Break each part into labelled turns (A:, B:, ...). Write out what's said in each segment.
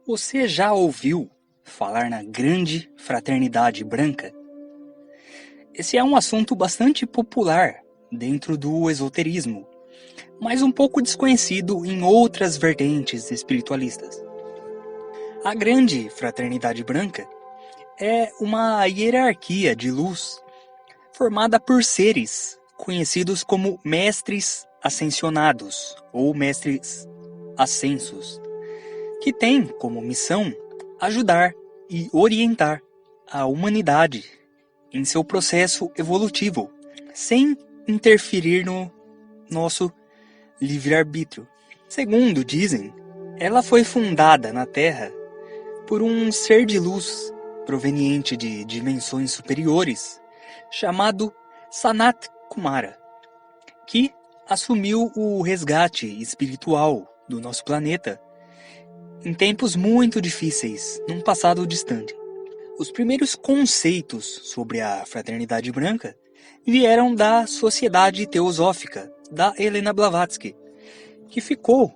A: Você já ouviu falar na Grande Fraternidade Branca? Esse é um assunto bastante popular dentro do esoterismo, mas um pouco desconhecido em outras vertentes espiritualistas. A Grande Fraternidade Branca é uma hierarquia de luz formada por seres conhecidos como mestres ascensionados ou mestres ascensos, que têm como missão ajudar e orientar a humanidade em seu processo evolutivo, sem interferir no nosso livre-arbítrio. Segundo dizem, ela foi fundada na Terra por um ser de luz proveniente de dimensões superiores, chamado Sanat Kumara, que assumiu o resgate espiritual do nosso planeta em tempos muito difíceis, num passado distante. Os primeiros conceitos sobre a Fraternidade Branca vieram da Sociedade Teosófica da Helena Blavatsky, que ficou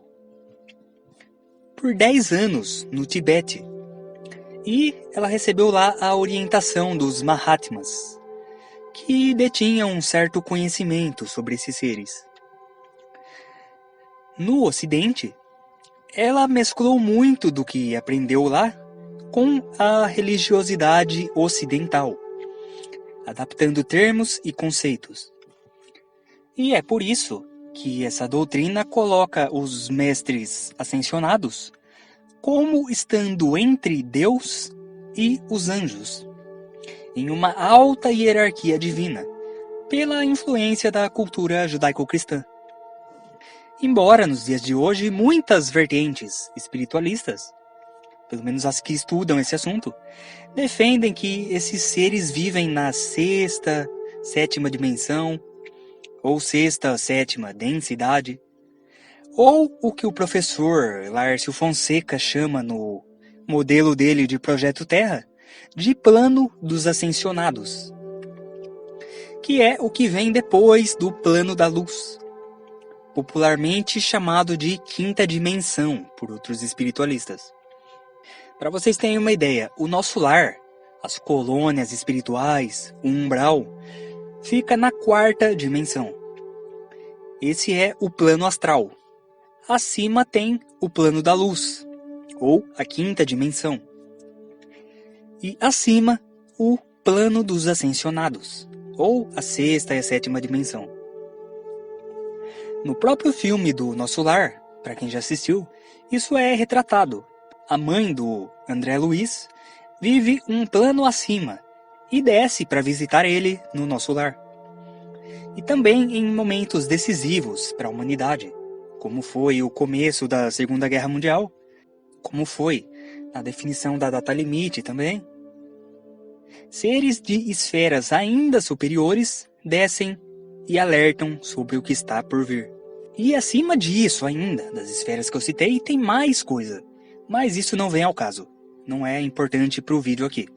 A: por 10 anos no Tibete, e ela recebeu lá a orientação dos Mahatmas, que detinham um certo conhecimento sobre esses seres. No Ocidente, ela mesclou muito do que aprendeu lá com a religiosidade ocidental, adaptando termos e conceitos. E é por isso que essa doutrina coloca os mestres ascensionados como estando entre Deus e os anjos, em uma alta hierarquia divina, pela influência da cultura judaico-cristã. Embora nos dias de hoje muitas vertentes espiritualistas, pelo menos as que estudam esse assunto, defendem que esses seres vivem na sexta, sétima dimensão, ou sexta, sétima densidade, ou o que o professor Laércio Fonseca chama no modelo dele de Projeto Terra, de plano dos ascensionados, que é o que vem depois do plano da luz, popularmente chamado de quinta dimensão por outros espiritualistas. Para vocês terem uma ideia, o nosso lar, as colônias espirituais, o umbral, fica na quarta dimensão. Esse é o plano astral. Acima tem o plano da luz, ou a quinta dimensão. E acima, o plano dos ascensionados, ou a sexta e a sétima dimensão. No próprio filme do Nosso Lar, para quem já assistiu, isso é retratado. A mãe do André Luiz vive um plano acima e desce para visitar ele no Nosso Lar. E também em momentos decisivos para a humanidade, como foi o começo da Segunda Guerra Mundial, como foi a definição da data limite também. Seres de esferas ainda superiores descem e alertam sobre o que está por vir. E acima disso ainda, das esferas que eu citei, tem mais coisa. Mas isso não vem ao caso. Não é importante para o vídeo aqui.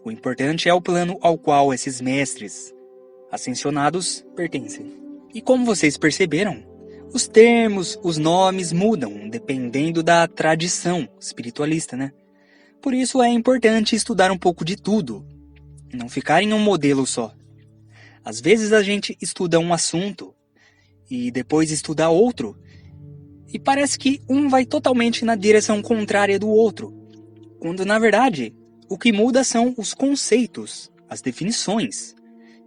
A: O importante é o plano ao qual esses mestres ascensionados pertencem. E como vocês perceberam, os termos, os nomes mudam dependendo da tradição espiritualista, né? Por isso é importante estudar um pouco de tudo, não ficar em um modelo só. Às vezes a gente estuda um assunto e depois estuda outro, e parece que um vai totalmente na direção contrária do outro, quando na verdade o que muda são os conceitos, as definições.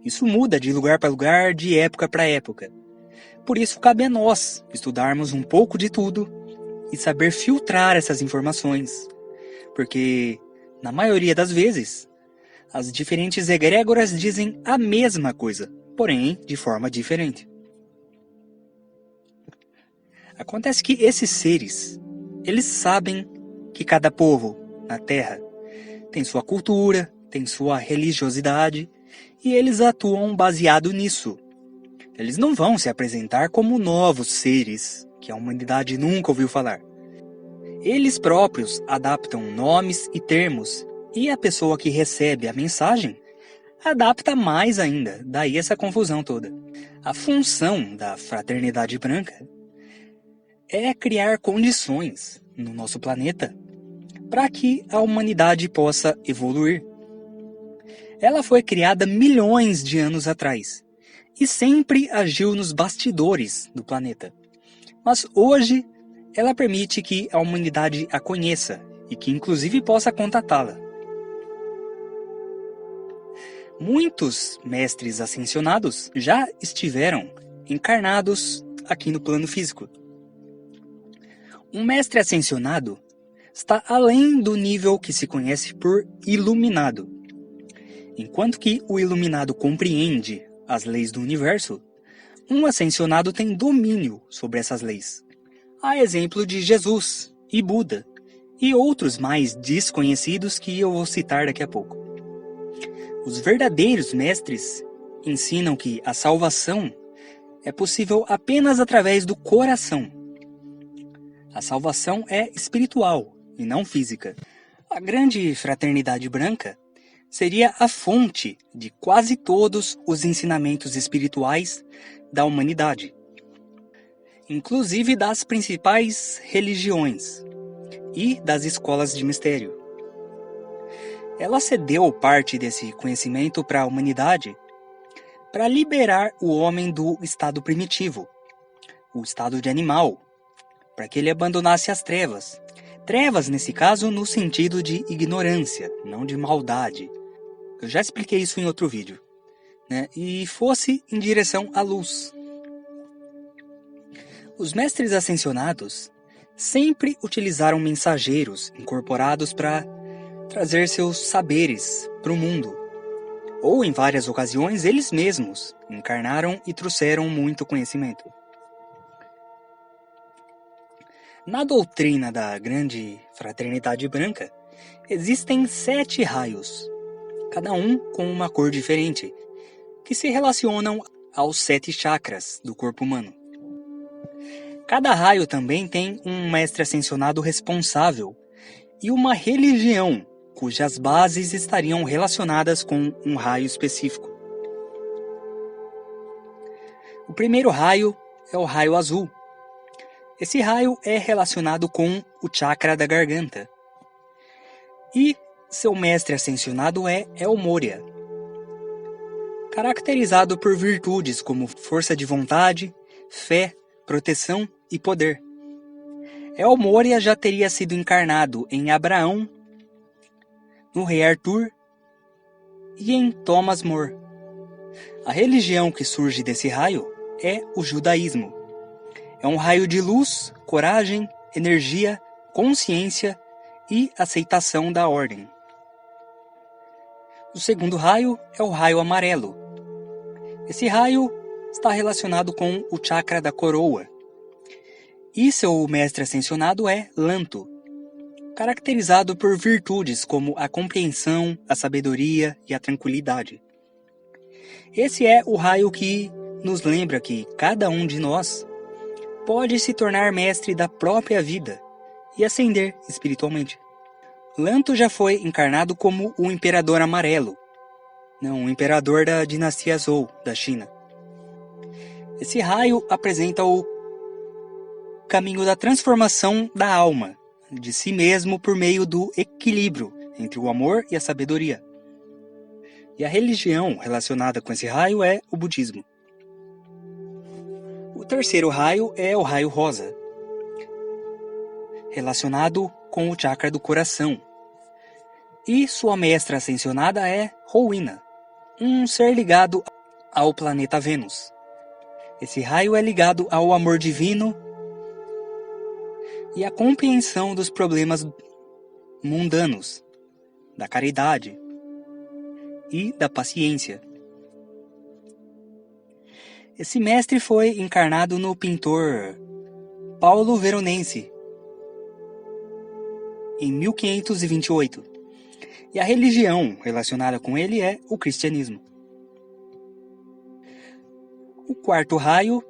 A: Isso muda de lugar para lugar, de época para época. Por isso cabe a nós estudarmos um pouco de tudo e saber filtrar essas informações, porque na maioria das vezes as diferentes egrégoras dizem a mesma coisa, porém de forma diferente. Acontece que esses seres, eles sabem que cada povo na Terra tem sua cultura, tem sua religiosidade, e eles atuam baseado nisso. Eles não vão se apresentar como novos seres que a humanidade nunca ouviu falar. Eles próprios adaptam nomes e termos, e a pessoa que recebe a mensagem adapta mais ainda, daí essa confusão toda. A função da Fraternidade Branca é criar condições no nosso planeta para que a humanidade possa evoluir. Ela foi criada milhões de anos atrás e sempre agiu nos bastidores do planeta. Mas hoje, ela permite que a humanidade a conheça e que inclusive possa contatá-la. Muitos mestres ascensionados já estiveram encarnados aqui no plano físico. Um mestre ascensionado está além do nível que se conhece por iluminado. Enquanto que o iluminado compreende as leis do universo, um ascensionado tem domínio sobre essas leis. Há exemplo de Jesus e Buda, e outros mais desconhecidos que eu vou citar daqui a pouco. Os verdadeiros mestres ensinam que a salvação é possível apenas através do coração. A salvação é espiritual e não física. A grande fraternidade branca seria a fonte de quase todos os ensinamentos espirituais da humanidade, inclusive das principais religiões e das escolas de mistério. Ela cedeu parte desse conhecimento para a humanidade para liberar o homem do estado primitivo, o estado de animal, para que ele abandonasse as trevas. Trevas, nesse caso, no sentido de ignorância, não de maldade. Eu já expliquei isso em outro vídeo, né? E fosse em direção à luz. Os mestres ascensionados sempre utilizaram mensageiros incorporados para trazer seus saberes para o mundo. Ou, em várias ocasiões, eles mesmos encarnaram e trouxeram muito conhecimento. Na doutrina da Grande Fraternidade Branca, existem 7 raios, cada um com uma cor diferente, que se relacionam aos 7 chakras do corpo humano. Cada raio também tem um mestre ascensionado responsável e uma religião cujas bases estariam relacionadas com um raio específico. O primeiro raio é o raio azul. Esse raio é relacionado com o chakra da garganta. E seu mestre ascensionado é El Morya, caracterizado por virtudes como força de vontade, fé, proteção e poder. El Morya já teria sido encarnado em Abraão, no Rei Arthur e em Thomas More. A religião que surge desse raio é o judaísmo. É um raio de luz, coragem, energia, consciência e aceitação da ordem. O segundo raio é o raio amarelo. Esse raio está relacionado com o chakra da coroa. E seu mestre ascensionado é Lanto, caracterizado por virtudes como a compreensão, a sabedoria e a tranquilidade. Esse é o raio que nos lembra que cada um de nós pode se tornar mestre da própria vida e ascender espiritualmente. Lanto já foi encarnado como o Imperador Amarelo, o imperador da dinastia Zhou, da China. Esse raio apresenta o caminho da transformação da alma, de si mesmo por meio do equilíbrio entre o amor e a sabedoria. E a religião relacionada com esse raio é o budismo. O terceiro raio é o raio rosa, relacionado com o chakra do coração. E sua mestra ascensionada é Rowena, um ser ligado ao planeta Vênus. Esse raio é ligado ao amor divino e à compreensão dos problemas mundanos, da caridade e da paciência. Esse mestre foi encarnado no pintor Paulo Veronese, em 1528. E a religião relacionada com ele é o cristianismo. O quarto raio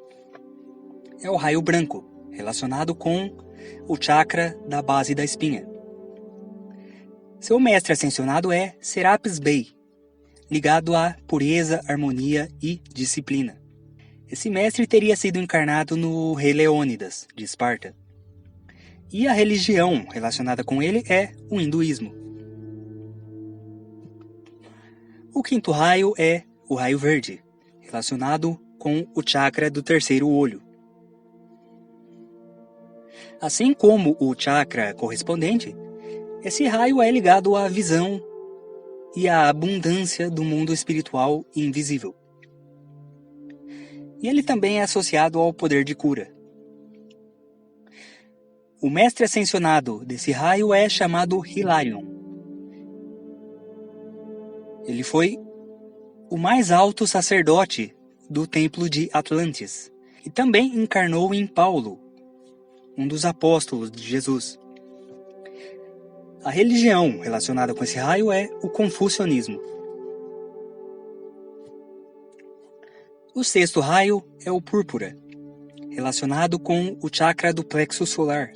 A: é o raio branco, relacionado com o chakra da base da espinha. Seu mestre ascensionado é Serapis Bey, ligado à pureza, harmonia e disciplina. Esse mestre teria sido encarnado no rei Leônidas, de Esparta. E a religião relacionada com ele é o hinduísmo. O quinto raio é o raio verde, relacionado com o chakra do terceiro olho. Assim como o chakra correspondente, esse raio é ligado à visão e à abundância do mundo espiritual e invisível. E ele também é associado ao poder de cura. O mestre ascensionado desse raio é chamado Hilarion. Ele foi o mais alto sacerdote do templo de Atlantis e também encarnou em Paulo, um dos apóstolos de Jesus. A religião relacionada com esse raio é o confucionismo. O sexto raio é o púrpura, relacionado com o chakra do plexo solar.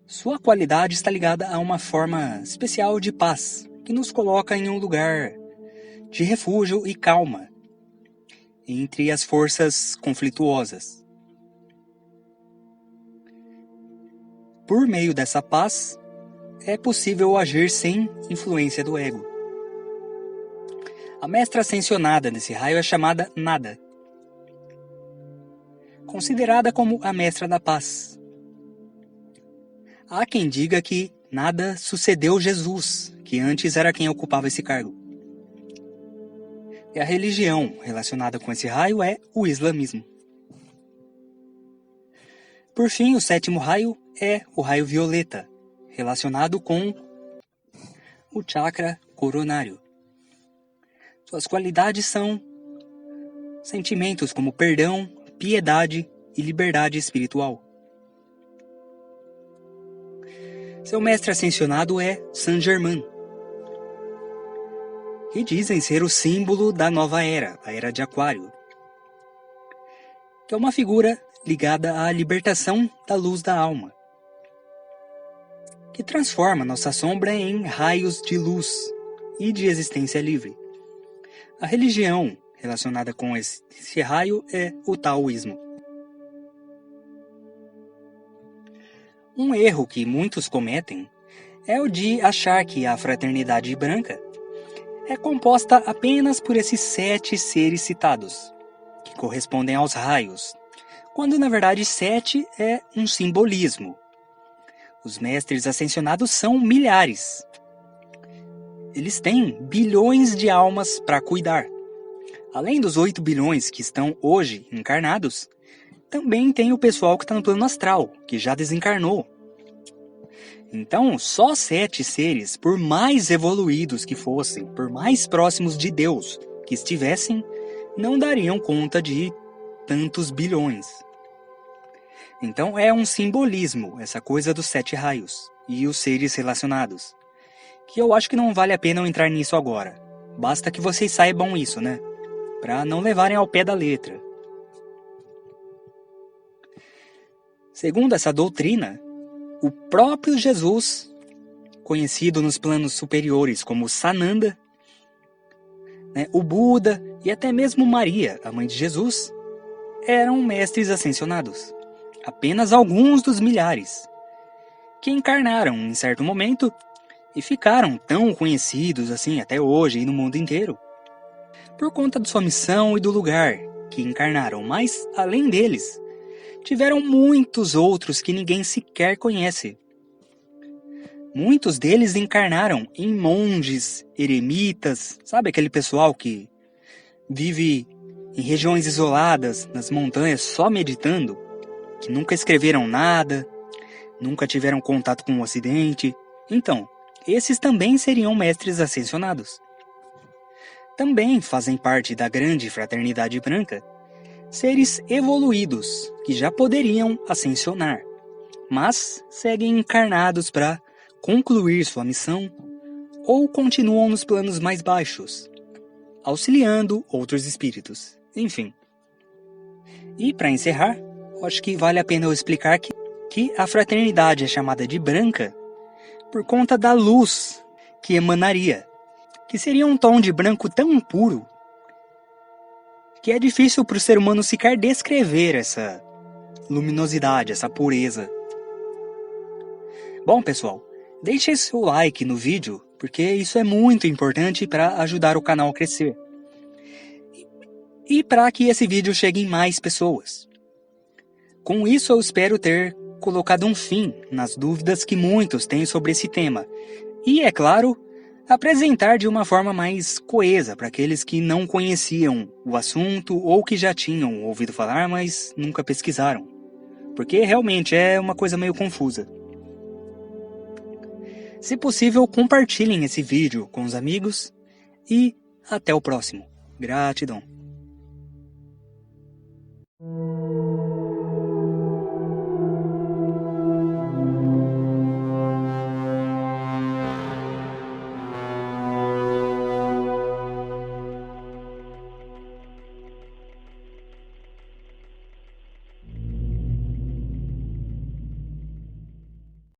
A: Sua qualidade está ligada a uma forma especial de paz, que nos coloca em um lugar de refúgio e calma entre as forças conflituosas. Por meio dessa paz, é possível agir sem influência do ego. A mestra ascensionada nesse raio é chamada Nada, considerada como a mestra da paz. Há quem diga que Nada sucedeu Jesus, que antes era quem ocupava esse cargo. E a religião relacionada com esse raio é o islamismo. Por fim, o sétimo raio é o raio violeta, relacionado com o chakra coronário. Suas qualidades são sentimentos como perdão, piedade e liberdade espiritual. Seu mestre ascensionado é Saint Germain, que dizem ser o símbolo da nova era, a Era de Aquário, que é uma figura ligada à libertação da luz da alma, que transforma nossa sombra em raios de luz e de existência livre. A religião relacionada com esse raio é o taoísmo. Um erro que muitos cometem é o de achar que a fraternidade branca é composta apenas por esses 7 seres citados, que correspondem aos raios, quando na verdade 7 é um simbolismo. Os mestres ascensionados são milhares. Eles têm bilhões de almas para cuidar. Além dos 8 bilhões que estão hoje encarnados, também tem o pessoal que está no plano astral, que já desencarnou. Então, só 7 seres, por mais evoluídos que fossem, por mais próximos de Deus que estivessem, não dariam conta de tantos bilhões. Então é um simbolismo, essa coisa dos 7 raios e os seres relacionados, que eu acho que não vale a pena eu entrar nisso agora. Basta que vocês saibam isso, né? Para não levarem ao pé da letra. Segundo essa doutrina, o próprio Jesus, conhecido nos planos superiores como Sananda, o Buda e até mesmo Maria, a mãe de Jesus, eram mestres ascensionados. Apenas alguns dos milhares, que encarnaram em certo momento e ficaram tão conhecidos assim até hoje e no mundo inteiro, por conta de sua missão e do lugar que encarnaram. Mas, além deles, tiveram muitos outros que ninguém sequer conhece. Muitos deles encarnaram em monges, eremitas, sabe aquele pessoal que vive em regiões isoladas, nas montanhas, só meditando, que nunca escreveram nada, nunca tiveram contato com o Ocidente. Então, esses também seriam mestres ascensionados. Também fazem parte da grande fraternidade branca seres evoluídos que já poderiam ascensionar, mas seguem encarnados para concluir sua missão ou continuam nos planos mais baixos, auxiliando outros espíritos. Enfim. E para encerrar, acho que vale a pena eu explicar que a fraternidade é chamada de branca por conta da luz que emanaria, que seria um tom de branco tão puro que é difícil para o ser humano sequer descrever luminosidade, essa pureza. Bom, pessoal, deixe seu like no vídeo, porque isso é muito importante para ajudar o canal a crescer. E para que esse vídeo chegue em mais pessoas. Com isso, eu espero ter colocado um fim nas dúvidas que muitos têm sobre esse tema. E, é claro, apresentar de uma forma mais coesa para aqueles que não conheciam o assunto ou que já tinham ouvido falar, mas nunca pesquisaram. Porque realmente é uma coisa meio confusa. Se possível, compartilhem esse vídeo com os amigos e até o próximo. Gratidão.